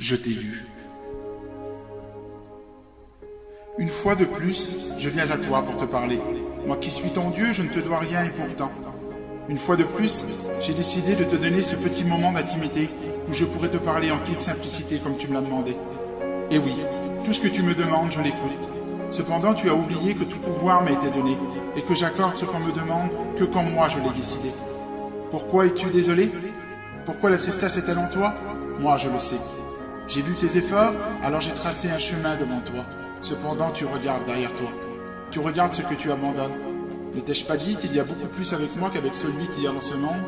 je t'ai vu. Une fois de plus, je viens à toi pour te parler. Moi qui suis ton Dieu, je ne te dois rien et pourtant. Une fois de plus, j'ai décidé de te donner ce petit moment d'intimité où je pourrais te parler en toute simplicité comme tu me l'as demandé. Et oui, tout ce que tu me demandes, je l'écoute. Cependant, tu as oublié que tout pouvoir m'a été donné et que j'accorde ce qu'on me demande que quand moi je l'ai décidé. Pourquoi es-tu désolé? Pourquoi la tristesse est-elle en toi? Moi, je le sais. J'ai vu tes efforts, alors j'ai tracé un chemin devant toi. Cependant, tu regardes derrière toi. Tu regardes ce que tu abandonnes. Ne t'ai-je pas dit qu'il y a beaucoup plus avec moi qu'avec celui qu'il y a dans ce monde?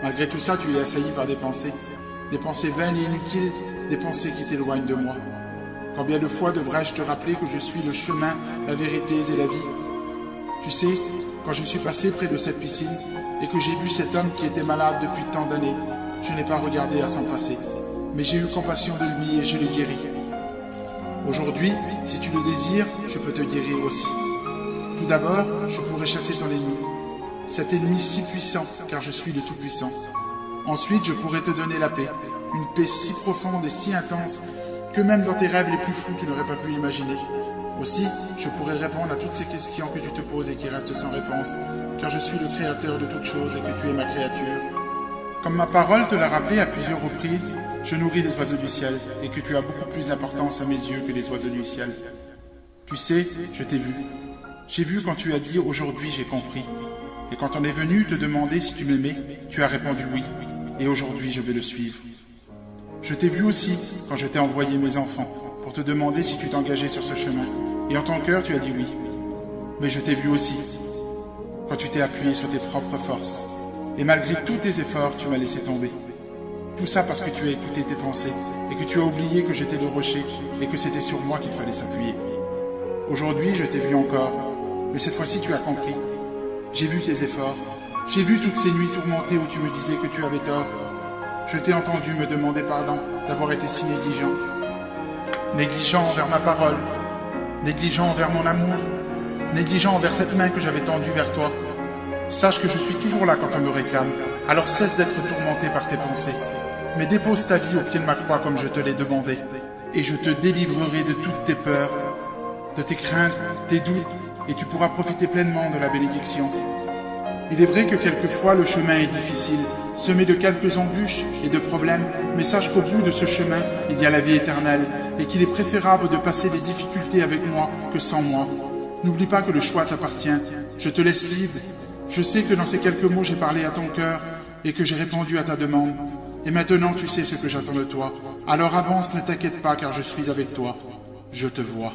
Malgré tout ça, tu es assailli par des pensées vaines et inutiles, des pensées qui t'éloignent de moi. Combien de fois devrais-je te rappeler que je suis le chemin, la vérité et la vie? Tu sais, quand je suis passé près de cette piscine et que j'ai vu cet homme qui était malade depuis tant d'années, je n'ai pas regardé à s'en passer, mais j'ai eu compassion de lui et je l'ai guéri. Aujourd'hui, si tu le désires, je peux te guérir aussi. Tout d'abord, je pourrais chasser ton ennemi, cet ennemi si puissant, car je suis le Tout-Puissant. Ensuite, je pourrais te donner la paix, une paix si profonde et si intense que même dans tes rêves les plus fous, tu n'aurais pas pu l'imaginer. Aussi, je pourrais répondre à toutes ces questions que tu te poses et qui restent sans réponse, car je suis le créateur de toutes choses et que tu es ma créature. Comme ma parole te l'a rappelé à plusieurs reprises, je nourris les oiseaux du ciel et que tu as beaucoup plus d'importance à mes yeux que les oiseaux du ciel. Tu sais, je t'ai vu. J'ai vu quand tu as dit « aujourd'hui j'ai compris ». Et quand on est venu te demander si tu m'aimais, tu as répondu « oui ». Et aujourd'hui je vais le suivre. Je t'ai vu aussi quand je t'ai envoyé mes enfants pour te demander si tu t'engageais sur ce chemin. Et en ton cœur tu as dit « oui ». Mais je t'ai vu aussi quand tu t'es appuyé sur tes propres forces. Et malgré tous tes efforts, tu m'as laissé tomber. Tout ça parce que tu as écouté tes pensées et que tu as oublié que j'étais le rocher et que c'était sur moi qu'il fallait s'appuyer. Aujourd'hui, je t'ai vu encore, mais cette fois-ci, tu as compris. J'ai vu tes efforts. J'ai vu toutes ces nuits tourmentées où tu me disais que tu avais tort. Je t'ai entendu me demander pardon d'avoir été si négligent. Négligent envers ma parole, négligent envers mon amour, négligent envers cette main que j'avais tendue vers toi. Sache que je suis toujours là quand on me réclame, alors cesse d'être tourmenté par tes pensées. Mais dépose ta vie au pied de ma croix comme je te l'ai demandé, et je te délivrerai de toutes tes peurs, de tes craintes, tes doutes, et tu pourras profiter pleinement de la bénédiction. Il est vrai que quelquefois le chemin est difficile, semé de quelques embûches et de problèmes, mais sache qu'au bout de ce chemin, il y a la vie éternelle, et qu'il est préférable de passer les difficultés avec moi que sans moi. N'oublie pas que le choix t'appartient, je te laisse libre. Je sais que dans ces quelques mots, j'ai parlé à ton cœur et que j'ai répondu à ta demande. Et maintenant, tu sais ce que j'attends de toi. Alors avance, ne t'inquiète pas, car je suis avec toi. Je te vois.